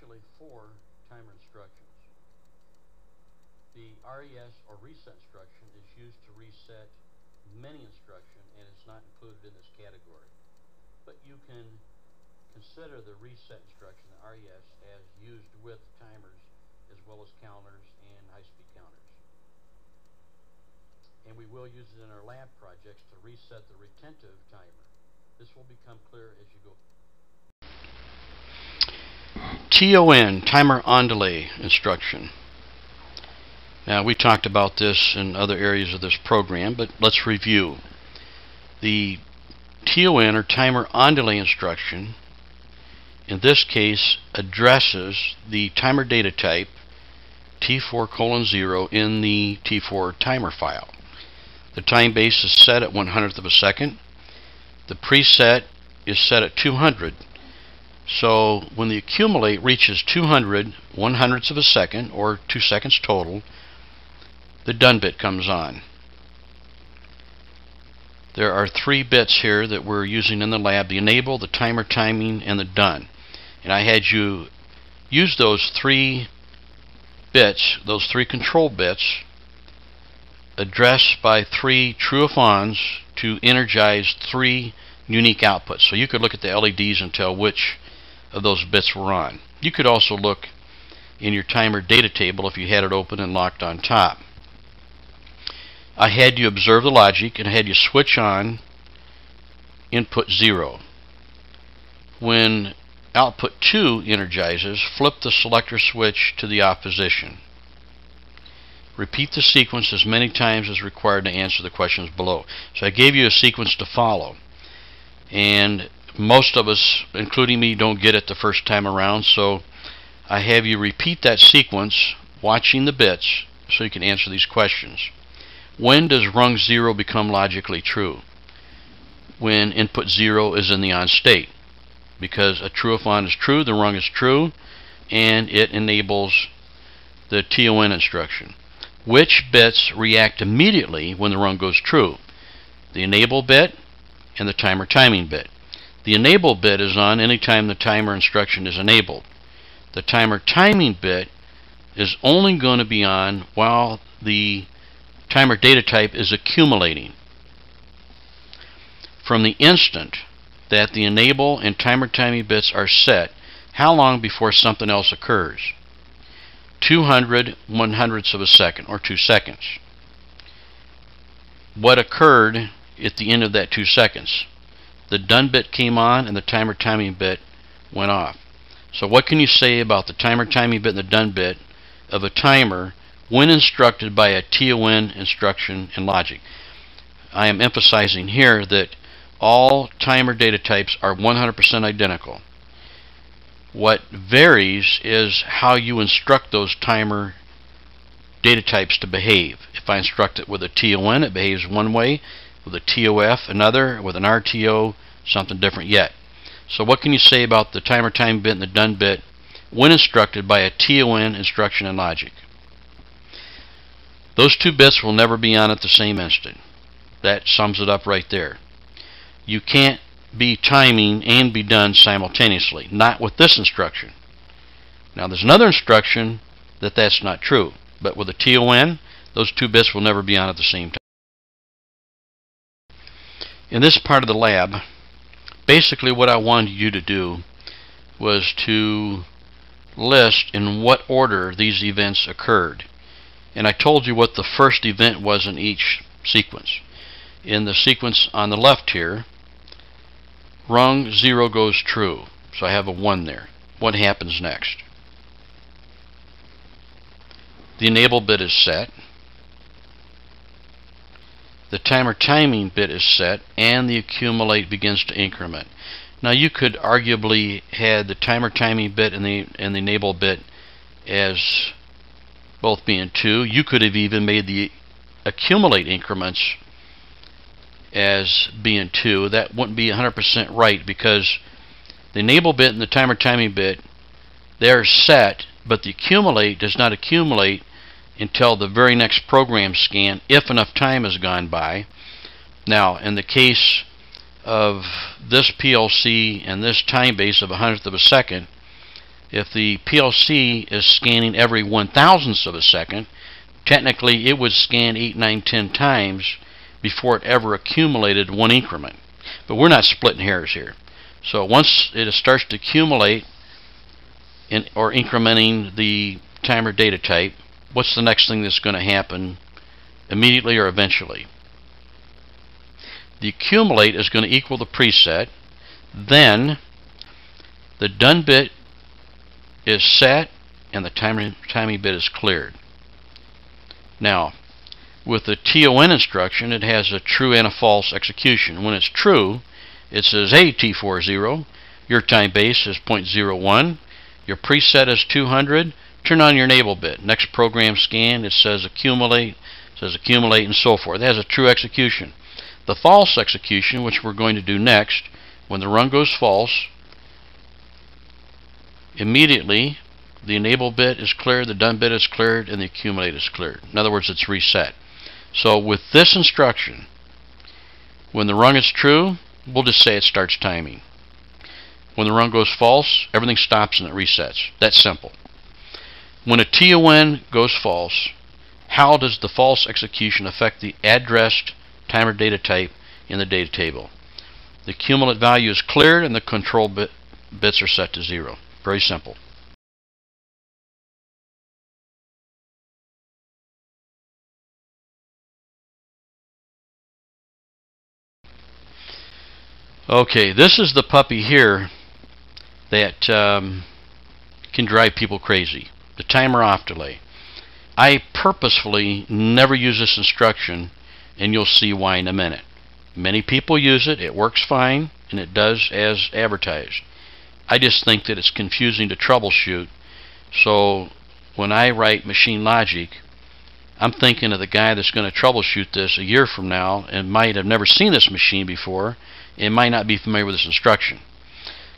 actually 4 timer instructions. The RES or reset instruction is used to reset many instruction and is not included in this category. But you can consider the reset instruction, the RES, as used with timers as well as counters and high-speed counters. And we will use it in our lab projects to reset the retentive timer. This will become clear as you go. TON, timer on delay instruction. Now, we talked about this in other areas of this program, but let's review. The TON, or timer on delay instruction, in this case addresses the timer data type T4:0 in the T4 timer file. The time base is set at 1/100th of a second. The preset is set at 200. So when the accumulate reaches 200 1/100ths of a second, or 2 seconds total, the done bit comes on. There are 3 bits here that we're using in the lab: the enable, the timer timing, and the done. And I had you use those 3 bits, those 3 control bits, addressed by 3 true-if-ons to energize 3 unique outputs. So you could look at the LEDs and tell which of those bits were on. You could also look in your timer data table if you had it open and locked on top. I had you observe the logic and I had you switch on input 0. When output 2 energizes, flip the selector switch to the off position. Repeat the sequence as many times as required to answer the questions below. So I gave you a sequence to follow, and most of us, including me, don't get it the first time around, so I have you repeat that sequence watching the bits so you can answer these questions. When does rung 0 become logically true? When input 0 is in the on state, because a true-if-on is true, the rung is true, and it enables the TON instruction. Which bits react immediately when the rung goes true? The enable bit and the timer timing bit. The enable bit is on anytime the timer instruction is enabled. The timer timing bit is only going to be on while the timer data type is accumulating. From the instant that the enable and timer timing bits are set, how long before something else occurs? 200 1/100ths of a second, or 2 seconds. What occurred at the end of that 2 seconds? The done bit came on and the timer timing bit went off. So what can you say about the timer timing bit and the done bit of a timer when instructed by a TON instruction in logic? I am emphasizing here that all timer data types are 100% identical. What varies is how you instruct those timer data types to behave. If I instruct it with a TON, it behaves one way; with a TOF, another; with an RTO, something different yet. So what can you say about the timer timing bit and the done bit when instructed by a TON instruction in logic? Those 2 bits will never be on at the same instant. That sums it up right there. You can't be timing and be done simultaneously, not with this instruction. Now there's another instruction that's not true, but with a TON, those 2 bits will never be on at the same time. In this part of the lab, basically what I wanted you to do was to list in what order these events occurred. And I told you what the first event was in each sequence. In the sequence on the left here, rung 0 goes true, so I have a 1 there. What happens next? The enable bit is set, the timer timing bit is set, and the accumulate begins to increment. Now you could arguably had the timer timing bit and the enable bit as both being 2. You could have even made the accumulate increments as being 2. That wouldn't be 100% right, because the enable bit and the timer timing bit, they're set, but the accumulate does not accumulate until the very next program scan, if enough time has gone by. Now in the case of this PLC and this time base of 1/100th of a second, if the PLC is scanning every 1,000th of a second, technically it would scan 8, 9, 10 times before it ever accumulated one increment. But we're not splitting hairs here. So once it starts to accumulate or incrementing the timer data type, what's the next thing that's going to happen immediately or eventually? The accumulate is going to equal the preset. Then the done bit is set and the timing bit is cleared. Now, with the TON instruction, it has a true and a false execution. When it's true, it says, hey, T40, your time base is 0.01, your preset is 200, turn on your enable bit. Next program scan, it says accumulate, and so forth. It has a true execution. The false execution, which we're going to do next, when the run goes false, immediately the enable bit is cleared, the done bit is cleared, and the accumulate is cleared. In other words, it's reset. So with this instruction, when the run is true, we'll just say it starts timing. When the run goes false, everything stops and it resets. That's simple. When a TON goes false, how does the false execution affect the addressed timer data type in the data table? The accumulate value is cleared and the control bits are set to 0. Very simple. Okay, this is the puppy here that can drive people crazy. The timer off delay. I purposefully never use this instruction, and you'll see why in a minute. Many people use it, it works fine, and it does as advertised. I just think that it's confusing to troubleshoot, so when I write machine logic, I'm thinking of the guy that's going to troubleshoot this a year from now and might have never seen this machine before and might not be familiar with this instruction.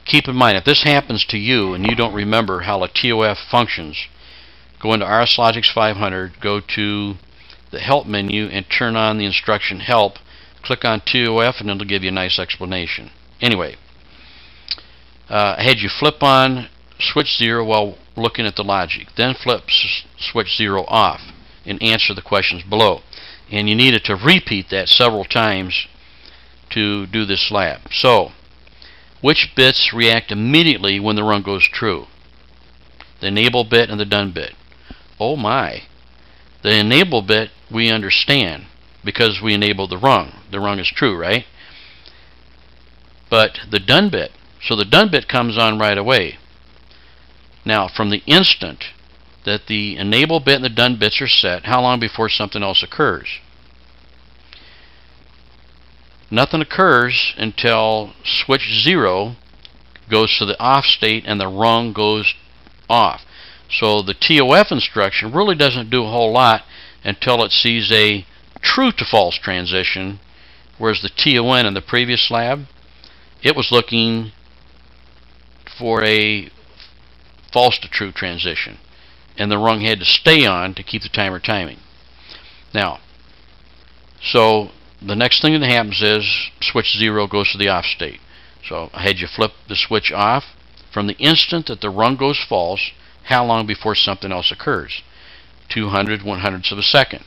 Keep in mind, if this happens to you and you don't remember how a TOF functions, go into RSLogix 500, go to the help menu and turn on the instruction help, click on TOF, and it'll give you a nice explanation. Anyway, I had you flip on switch 0 while looking at the logic, then flip switch 0 off and answer the questions below. And you needed to repeat that several times to do this lab. So, which bits react immediately when the run goes true? The enable bit and the done bit. Oh my. The enable bit we understand because we enabled the rung. The rung is true, right? But the done bit, so the done bit comes on right away. Now, from the instant that the enable bit and the done bits are set, how long before something else occurs? Nothing occurs until switch 0 goes to the off state and the rung goes off. So the TOF instruction really doesn't do a whole lot until it sees a true to false transition, whereas the TON in the previous lab, it was looking for a false to true transition, and the rung had to stay on to keep the timer timing. Now, so the next thing that happens is switch 0 goes to the off state. So I had you flip the switch off. From the instant that the run goes false, how long before something else occurs? 200 100ths of a second.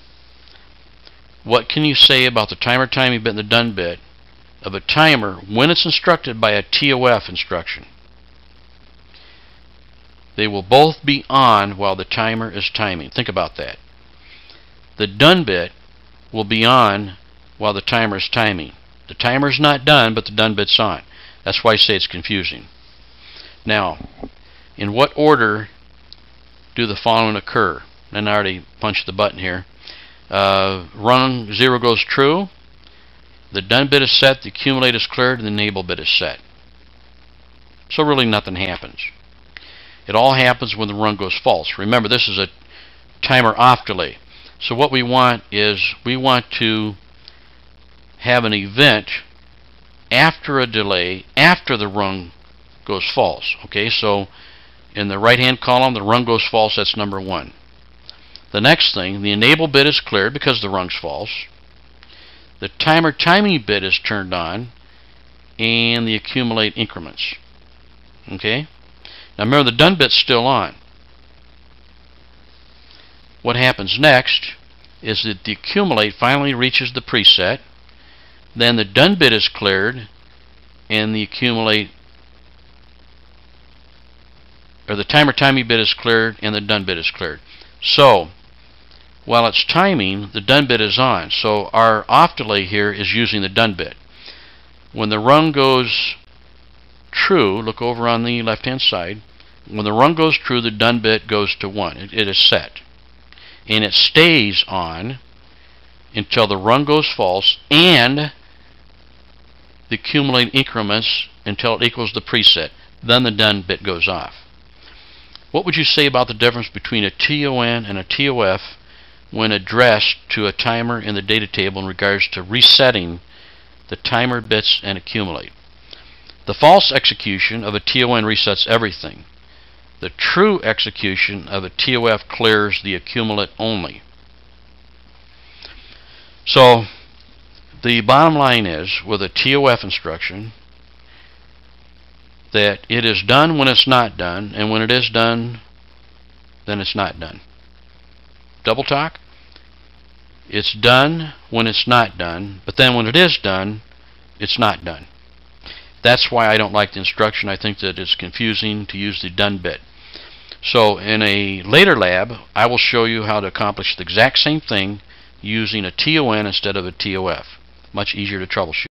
What can you say about the timer timing bit and the done bit of a timer when it's instructed by a TOF instruction? They will both be on while the timer is timing. Think about that. The done bit will be on while the timer is timing. The timer is not done, but the done bit's on. That's why I say it's confusing. Now, in what order do the following occur? And I already punched the button here. Run 0 goes true. The done bit is set, the accumulate is cleared, and the enable bit is set. So really nothing happens. It all happens when the run goes false. Remember, this is a timer off delay. So what we want is we want to have an event after a delay, after the run goes false. Okay, so in the right hand column, the run goes false, that's number 1. The next thing, the enable bit is cleared because the run's false. The timer timing bit is turned on, and the accumulate increments. Okay? Now remember, the done bit's still on. What happens next is that the accumulate finally reaches the preset, then the done bit is cleared, and the accumulate, or the timer timing bit is cleared, and the done bit is cleared. So while it's timing, the done bit is on. So our off delay here is using the done bit. When the rung goes true, look over on the left hand side, when the rung goes true, the done bit goes to 1. It is set. And it stays on until the rung goes false and the accumulate increments until it equals the preset. Then the done bit goes off. What would you say about the difference between a TON and a TOF when addressed to a timer in the data table in regards to resetting the timer bits and accumulate? The false execution of a TON resets everything. The true execution of a TOF clears the accumulate only. So the bottom line is, with a TOF instruction, that it is done when it's not done, and when it is done, then it's not done. Double talk? It's done when it's not done, but then when it is done, it's not done. That's why I don't like the instruction. I think that it's confusing to use the done bit. So in a later lab, I will show you how to accomplish the exact same thing using a TON instead of a TOF. Much easier to troubleshoot.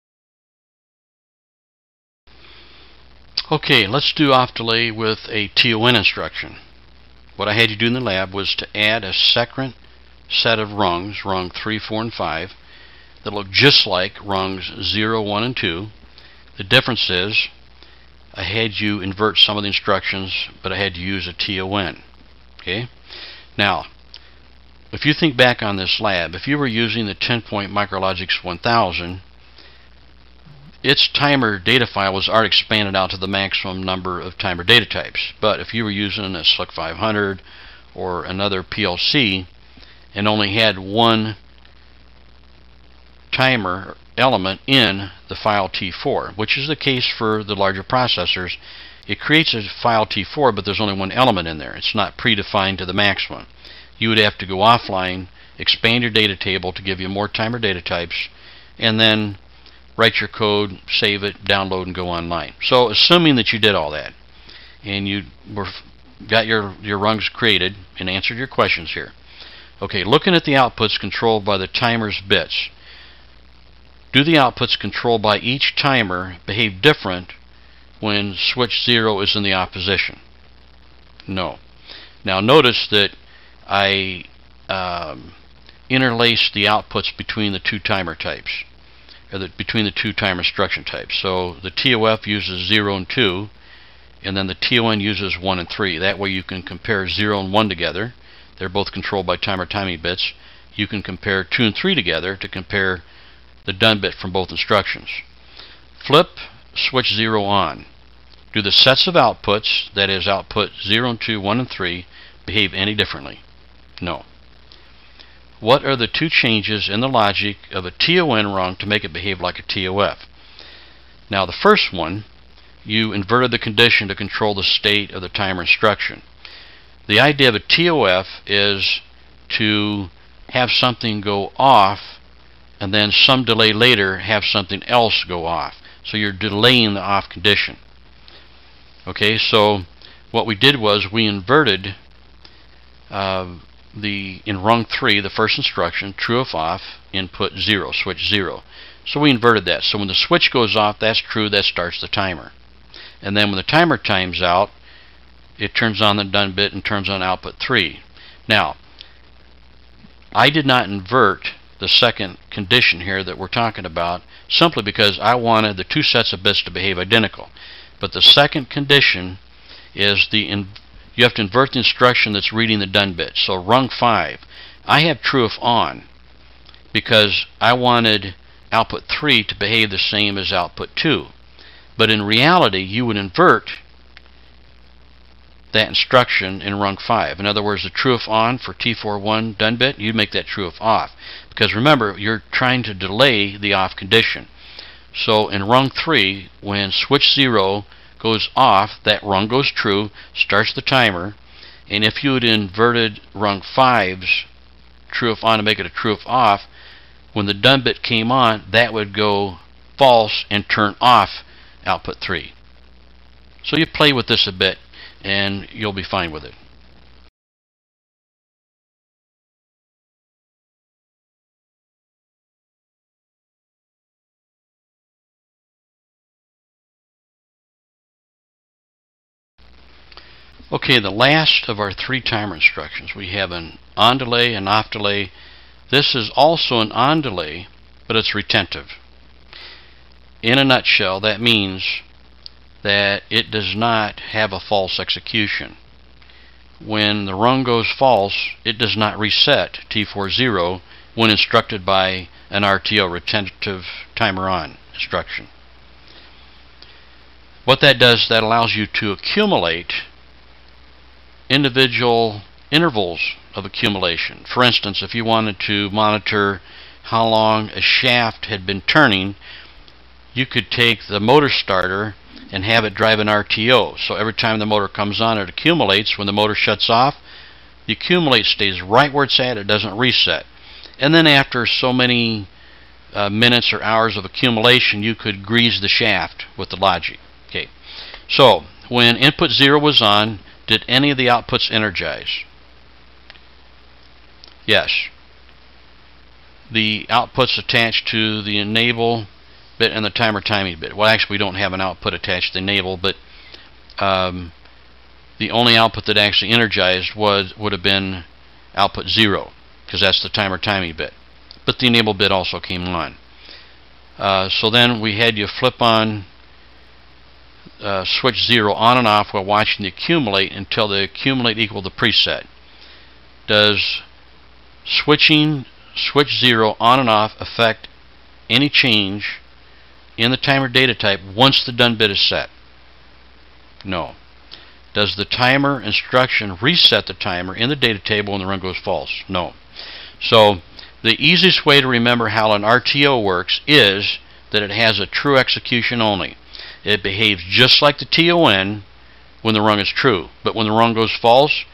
Okay, let's do off delay with a TON instruction. What I had you do in the lab was to add a second set of rungs, rung 3, 4, and 5, that look just like rungs 0, 1, and 2. The difference is I had you invert some of the instructions, but I had to use a TON. Okay? Now, if you think back on this lab, if you were using the 10-point RSLogix 1000, its timer data file was already expanded out to the maximum number of timer data types. But if you were using a SLC 500 or another PLC and only had one timer element in the file T4, which is the case for the larger processors, it creates a file T4, but there's only one element in there. It's not predefined to the maximum. You would have to go offline, expand your data table to give you more timer data types, and then write your code, save it, download, and go online. So assuming that you did all that and you got your rungs created and answered your questions here. Okay, looking at the outputs controlled by the timer's bits. Do the outputs controlled by each timer behave different when switch 0 is in the off position? No. Now notice that I interlaced the outputs between the two timer types, or between the two timer instruction types. So the TOF uses 0 and 2, and then the TON uses 1 and 3. That way you can compare 0 and 1 together. They're both controlled by timer timing bits. You can compare 2 and 3 together to compare the done bit from both instructions. Flip switch 0 on. Do the sets of outputs, that is output 0 and 2, 1 and 3, behave any differently? No. What are the two changes in the logic of a TON rung to make it behave like a TOF? Now the first one, you inverted the condition to control the state of the timer instruction. The idea of a TOF is to have something go off and then some delay later have something else go off. So you're delaying the off condition. Okay, so what we did was we inverted in rung 3, the first instruction, true if off, input 0, switch 0. So we inverted that. So when the switch goes off, that's true, that starts the timer. And then when the timer times out, it turns on the done bit and turns on output 3. Now, I did not invert the second condition here that we're talking about simply because I wanted the two sets of bits to behave identical. But the second condition is you have to invert the instruction that's reading the done bit. So rung 5, I have true if on because I wanted output 3 to behave the same as output 2. But in reality, you would invert that instruction in rung 5. In other words, the true if on for T41 done bit, you'd make that true if off. Because remember, you're trying to delay the off condition. So in rung 3, when switch 0 goes off, that rung goes true, starts the timer, and if you had inverted rung 5's true if on to make it a true if off, when the done bit came on, that would go false and turn off output 3. So you play with this a bit and you'll be fine with it. Okay, the last of our 3 timer instructions. We have an on delay, an off delay. This is also an on delay, but it's retentive. In a nutshell, that means that it does not have a false execution. When the rung goes false, it does not reset T40 when instructed by an RTO, Retentive Timer On instruction. What that does, that allows you to accumulate individual intervals of accumulation. For instance, if you wanted to monitor how long a shaft had been turning, you could take the motor starter and have it drive an RTO. So every time the motor comes on, it accumulates. When the motor shuts off, the accumulate stays right where it's at. It doesn't reset. And then after so many minutes or hours of accumulation, you could grease the shaft with the logic. Okay. So when input 0 was on, did any of the outputs energize? Yes. The outputs attached to the enable bit and the timer timing bit. Well, actually, we don't have an output attached to the enable, but the only output that actually energized would have been output 0, because that's the timer timing bit. But the enable bit also came on. So then we had you flip on switch 0 on and off while watching the accumulate until the accumulate equal the preset. Does switching switch 0 on and off affect any change in the timer data type once the done bit is set? No. Does the timer instruction reset the timer in the data table when the run goes false? No. So the easiest way to remember how an RTO works is that it has a true execution only. It behaves just like the TON when the rung is true, but when the rung goes false,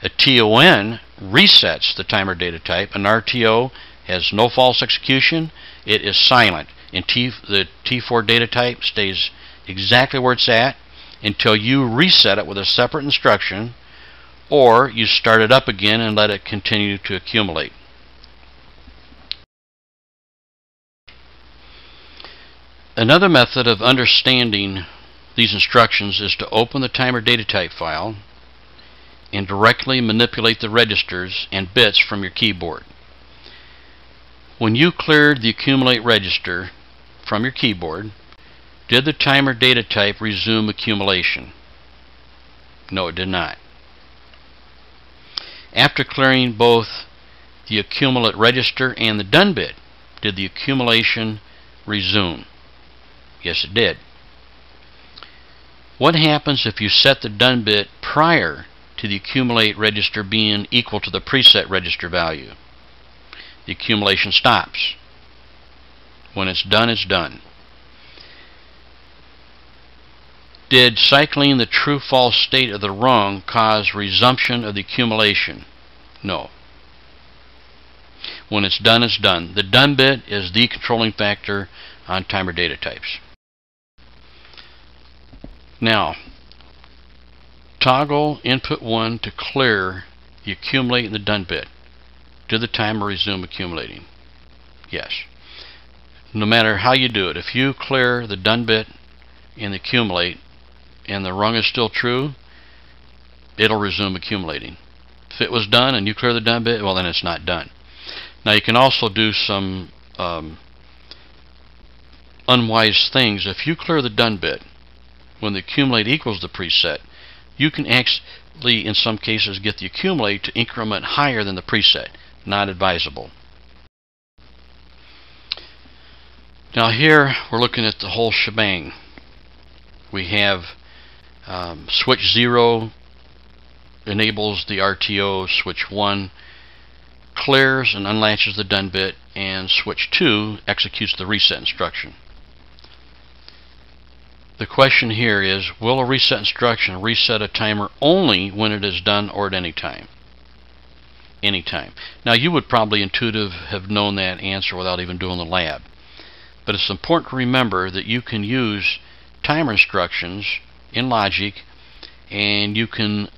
a TON resets the timer data type. An RTO has no false execution. It is silent. And the T4 data type stays exactly where it's at until you reset it with a separate instruction, or you start it up again and let it continue to accumulate. Another method of understanding these instructions is to open the timer data type file and directly manipulate the registers and bits from your keyboard. When you cleared the accumulate register from your keyboard, did the timer data type resume accumulation? No, it did not. After clearing both the accumulate register and the done bit, did the accumulation resume? Yes, it did. What happens if you set the done bit prior to the accumulate register being equal to the preset register value? The accumulation stops. When it's done, it's done. Did cycling the true-false state of the rung cause resumption of the accumulation? No. When it's done, it's done. The done bit is the controlling factor on timer data types. Now, toggle input 1 to clear the accumulate and the done bit. Did the timer resume accumulating? Yes. No matter how you do it, if you clear the done bit and the accumulate and the rung is still true, it'll resume accumulating. If it was done and you clear the done bit, well, then it's not done. Now, you can also do some unwise things. If you clear the done bit when the accumulate equals the preset, you can actually, in some cases, get the accumulate to increment higher than the preset. Not advisable. Now here we're looking at the whole shebang. We have switch 0 enables the RTO, switch 1 clears and unlatches the done bit, and switch 2 executes the reset instruction. The question here is, will a reset instruction reset a timer only when it is done or at any time? Anytime. Now you would probably intuitively have known that answer without even doing the lab. But it's important to remember that you can use timer instructions in Logic, and you can,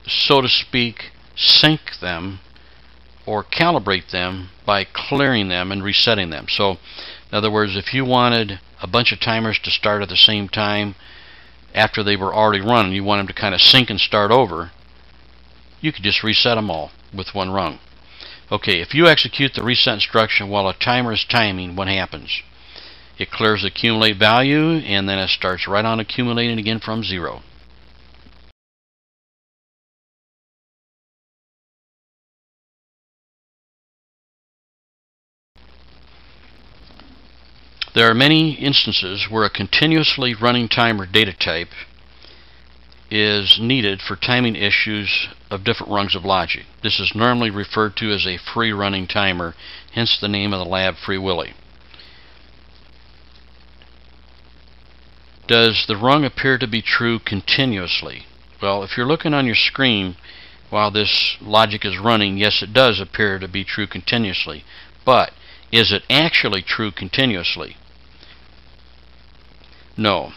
so to speak, sync them or calibrate them by clearing them and resetting them. So, in other words, if you wanted a bunch of timers to start at the same time after they were already running, you want them to kind of sync and start over, you could just reset them all with one rung. Okay, if you execute the reset instruction while a timer is timing, what happens? It clears the accumulate value, and then it starts right on accumulating again from 0. There are many instances where a continuously running timer data type is needed for timing issues of different rungs of logic. This is normally referred to as a free running timer, hence the name of the lab, Free Willy. Does the rung appear to be true continuously? Well, if you're looking on your screen while this logic is running, yes, it does appear to be true continuously. But is it actually true continuously? No.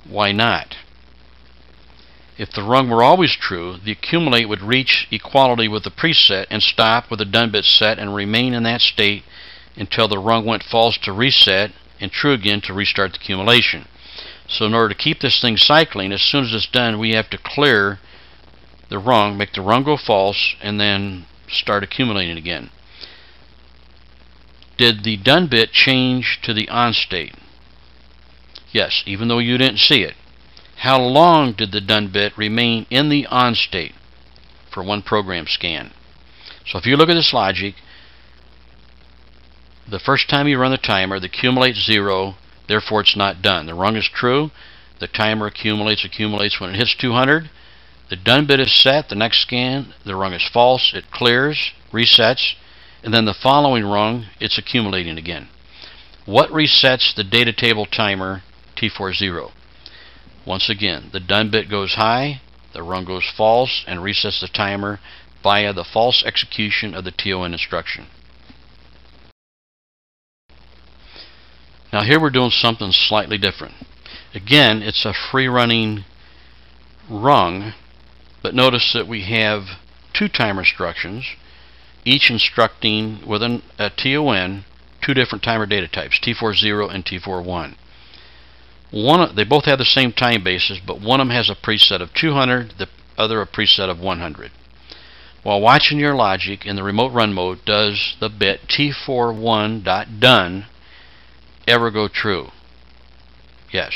Why not? If the rung were always true, the accumulate would reach equality with the preset and stop with the done bit set and remain in that state until the rung went false to reset and true again to restart the accumulation. So in order to keep this thing cycling, as soon as it's done, we have to clear the rung, make the rung go false, and then start accumulating again. Did the done bit change to the on state? Yes, even though you didn't see it. How long did the done bit remain in the on state for one program scan? So if you look at this logic, the first time you run the timer, the accumulate's 0, therefore it's not done. The rung is true, the timer accumulates. When it hits 200, the done bit is set, the next scan, the rung is false, it clears, resets, and then the following rung, it's accumulating again. What resets the data table timer T40? Once again, the done bit goes high, the rung goes false, and resets the timer via the false execution of the TON instruction. Now here we're doing something slightly different. Again, it's a free running rung, but notice that we have two timer instructions, each instructing within a TON two different timer data types, T40 and T41. They both have the same time basis, but one of them has a preset of 200, the other a preset of 100. While watching your logic in the remote run mode, does the bit T41.done ever go true? Yes.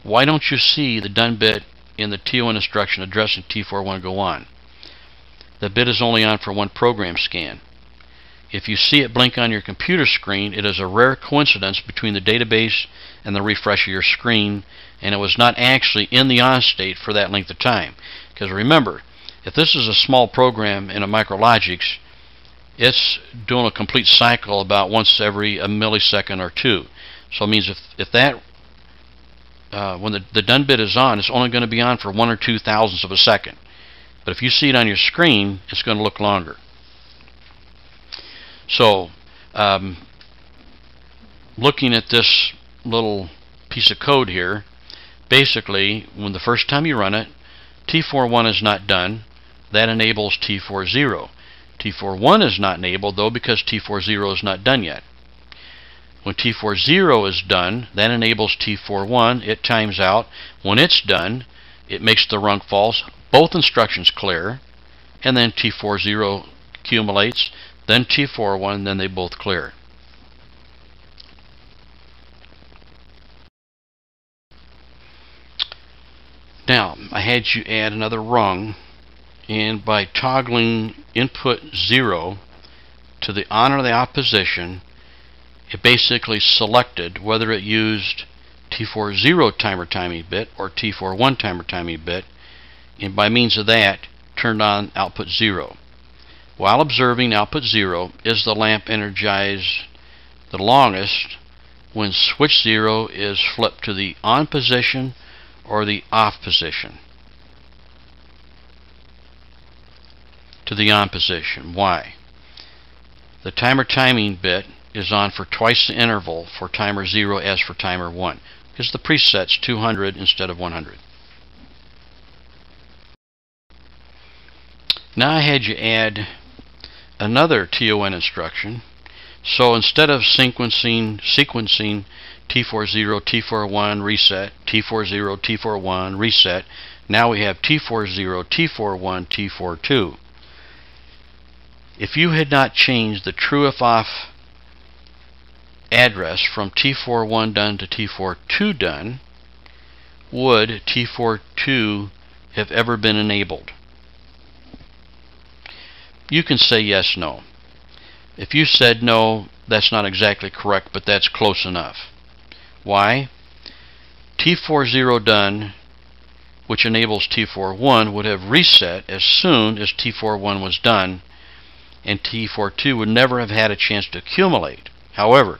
Why don't you see the done bit in the TON instruction addressing T41 go on? The bit is only on for one program scan. If you see it blink on your computer screen, it is a rare coincidence between the database and the refresh of your screen, and it was not actually in the on state for that length of time. Because remember, if this is a small program in a MicroLogix, it's doing a complete cycle about once every a millisecond or two. So it means if that when the done bit is on, it's only going to be on for 1 or 2 thousandths of a second. But if you see it on your screen, it's going to look longer. So looking at this little piece of code here, basically when the first time you run it, T41 is not done. That enables T40. T41 is not enabled though because T40 is not done yet. When T40 is done, that enables T41. It times out. When it's done, it makes the rung false. Both instructions clear, and then T40 accumulates, then T41, then they both clear. Now, I had you add another rung, and by toggling input 0 to the on or the off position, it basically selected whether it used T40 timer timing bit or T41 timer timing bit, and by means of that turned on output 0. While observing output 0, is the lamp energized the longest when switch 0 is flipped to the on position or the off position. To the on position. Why? The timer timing bit is on for twice the interval for timer 0 as for timer 1, because the preset's 200 instead of 100. Now I had you add another TON instruction. So instead of sequencing T40, T41, reset, T40, T41, reset, now we have T40, T41, T42. If you had not changed the true if off address from T41 done to T42 done, would T42 have ever been enabled? You can say yes, no. If you said no, that's not exactly correct, but that's close enough. Why? T40 done, which enables T41, would have reset as soon as T41 was done, and T42 would never have had a chance to accumulate. However,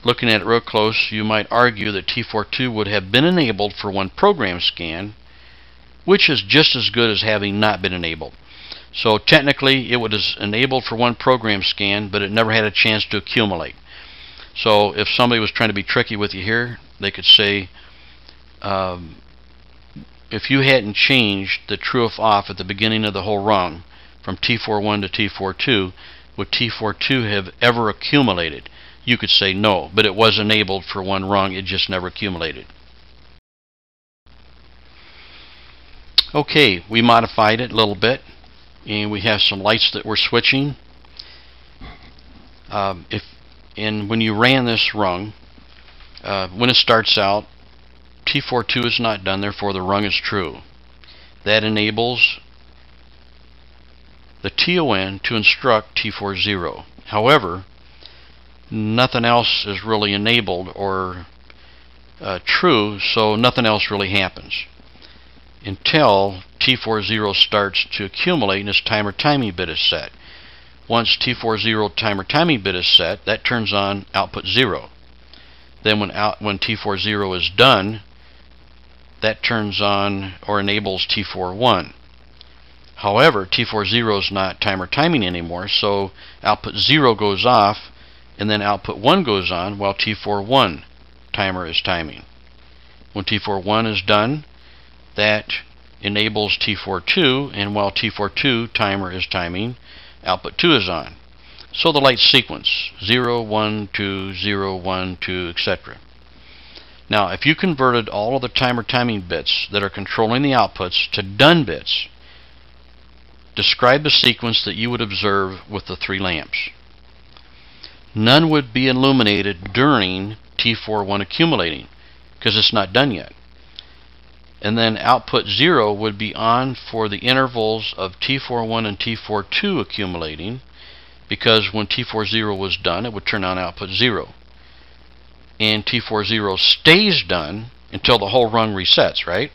looking at it real close, you might argue that T42 would have been enabled for one program scan, which is just as good as having not been enabled. So technically it was enabled for one program scan, but it never had a chance to accumulate. So if somebody was trying to be tricky with you here, they could say, if you hadn't changed the true if off at the beginning of the whole rung from T41 to T42, would T42 have ever accumulated? You could say no, but it was enabled for one rung, it just never accumulated. Okay, we modified it a little bit, and we have some lights that we're switching. When you ran this rung, when it starts out, T42 is not done, therefore the rung is true. That enables the TON to instruct T40. However, nothing else is really enabled or true, so nothing else really happens until T40 starts to accumulate and its timer timing bit is set. Once T40 timer timing bit is set, that turns on output 0. Then when T40 is done, that turns on or enables T41. However, T40 is not timer timing anymore, so output 0 goes off and then output 1 goes on while T41 timer is timing. When T41 is done, that enables T42, and while T42 timer is timing, output 2 is on. So the light sequence 0, 1, 2, 0, 1, 2, etc. Now if you converted all of the timer timing bits that are controlling the outputs to done bits, describe the sequence that you would observe with the 3 lamps. None would be illuminated during T41 accumulating because it's not done yet. And then output 0 would be on for the intervals of T41 and T42 accumulating, because when T40 was done it would turn on output 0. And T40 stays done until the whole rung resets, right?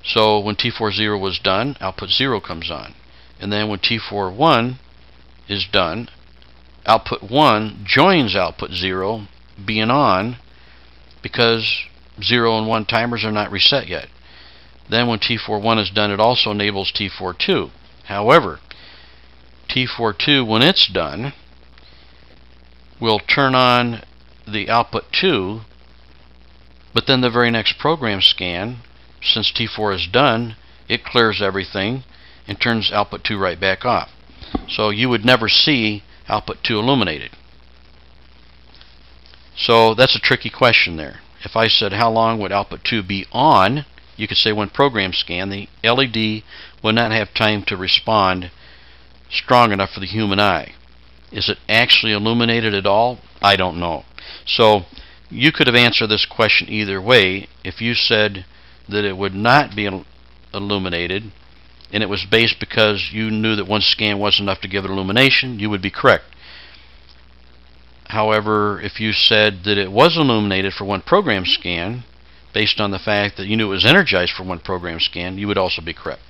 So when T40 was done, output 0 comes on. And then when T41 is done, output 1 joins output 0 being on, because 0 and 1 timers are not reset yet. Then when T41 is done, it also enables T42. However, T42, when it's done, will turn on the output 2, but then the very next program scan, since T4 is done, it clears everything and turns output 2 right back off. So you would never see output 2 illuminated. So that's a tricky question there. If I said how long would output 2 be on, you could say when program scan, the LED would not have time to respond strong enough for the human eye. Is it actually illuminated at all? I don't know. So you could have answered this question either way. If you said that it would not be illuminated and it was based because you knew that one scan wasn't enough to give it illumination, you would be correct. However, if you said that it was illuminated for one program scan based on the fact that you knew it was energized for one program scan, you would also be correct.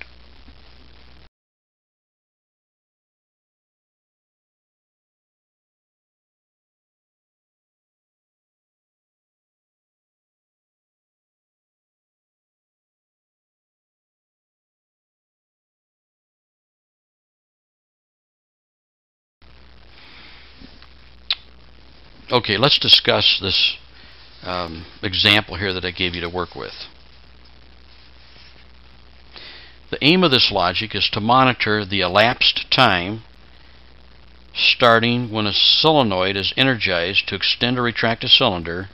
Okay, let's discuss this example here that I gave you to work with. The aim of this logic is to monitor the elapsed time starting when a solenoid is energized to extend or retract a cylinder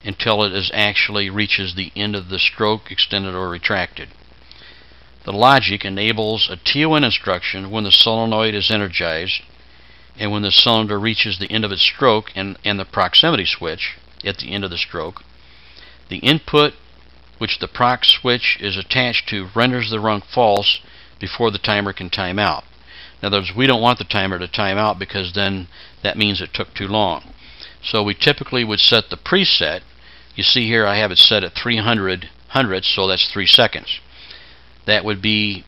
until it actually reaches the end of the stroke, extended or retracted. The logic enables a TON instruction when the solenoid is energized and when the cylinder reaches the end of its stroke, and the proximity switch at the end of the stroke. The input which the proc switch is attached to renders the rung false before the timer can time out. In other words, we don't want the timer to time out because then that means it took too long. So we typically would set the preset. You see here I have it set at 300 hundredths, so that's 3 seconds. That would be,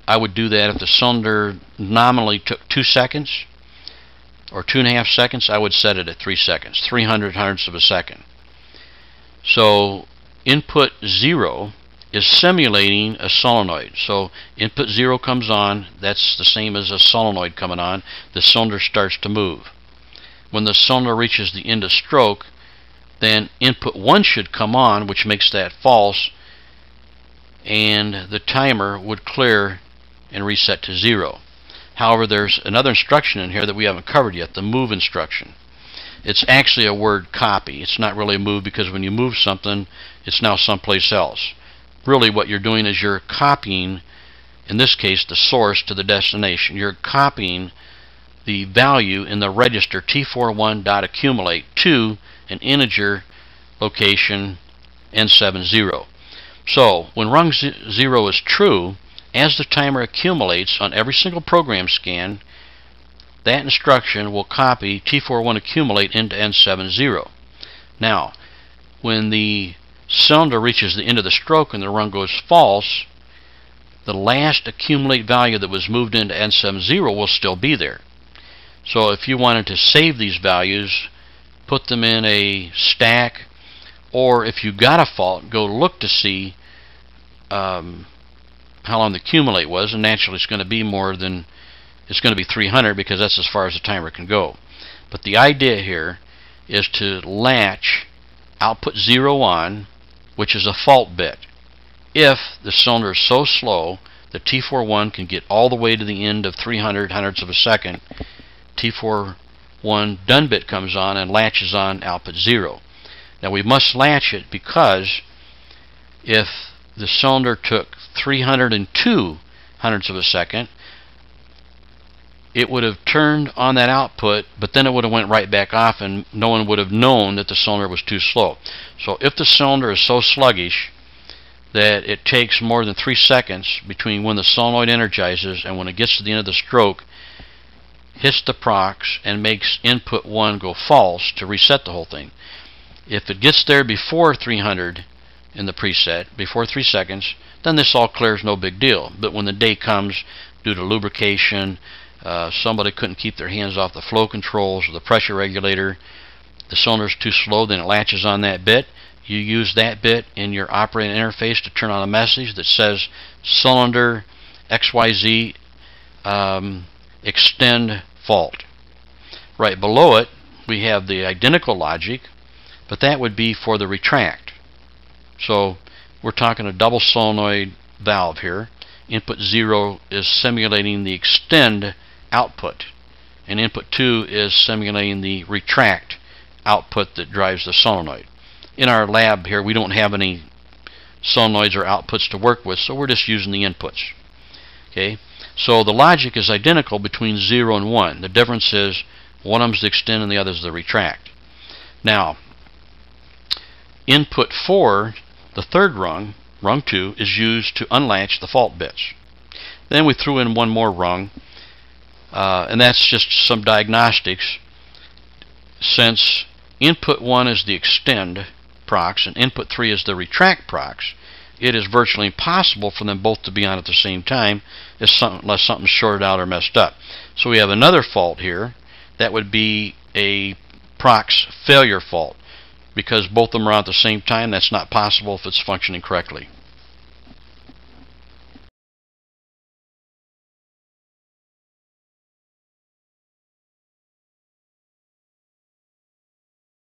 I would do that if the cylinder nominally took 2 seconds or 2.5 seconds. I would set it at 3 seconds, 300 hundredths of a second. So input 0 is simulating a solenoid. So input 0 comes on, that's the same as a solenoid coming on. The cylinder starts to move. When the cylinder reaches the end of stroke, then input 1 should come on, which makes that false, and the timer would clear and reset to 0. However, there's another instruction in here that we haven't covered yet, the move instruction. It's actually a word copy. It's not really a move, because when you move something, it's now someplace else. Really what you're doing is you're copying, in this case, the source to the destination. You're copying the value in the register T41.accumulate to an integer location N70. So when rung 0 is true, as the timer accumulates on every single program scan, that instruction will copy T41 accumulate into N70. Now, when the cylinder reaches the end of the stroke and the rung goes false, the last accumulate value that was moved into N70 will still be there. So if you wanted to save these values, put them in a stack, or if you got a fault, go look to see how long the accumulate was, and naturally it's going to be more than, it's going to be 300 because that's as far as the timer can go. But the idea here is to latch output 0 on, which is a fault bit. If the cylinder is so slow that T41 can get all the way to the end of 300 hundredths of a second, T41 done bit comes on and latches on output 0. Now we must latch it because if the cylinder took 302 hundredths of a second, it would have turned on that output, but then it would have went right back off, and no one would have known that the cylinder was too slow. So if the cylinder is so sluggish that it takes more than 3 seconds between when the solenoid energizes and when it gets to the end of the stroke, hits the procs and makes input 1 go false to reset the whole thing. If it gets there before 300 in the preset, before 3 seconds, then this all clears, no big deal. But when the day comes, due to lubrication, somebody couldn't keep their hands off the flow controls or the pressure regulator, the cylinder's too slow, then it latches on that bit. You use that bit in your operating interface to turn on a message that says cylinder XYZ extend fault. Right below it we have the identical logic, but that would be for the retract. So we're talking a double solenoid valve here. Input 0 is simulating the extend output, and input 2 is simulating the retract output that drives the solenoid. In our lab here we don't have any solenoids or outputs to work with, so we're just using the inputs. Okay, so the logic is identical between 0 and 1. The difference is one of them is the extend and the other is the retract. Now, input 4, the third rung, rung 2, is used to unlatch the fault bits. Then we threw in one more rung, and that's just some diagnostics. Since input 1 is the extend procs and input 3 is the retract procs, it is virtually impossible for them both to be on at the same time unless something's shorted out or messed up. So we have another fault here. That would be a procs failure fault. Because both of them are on at the same time, that's not possible if it's functioning correctly.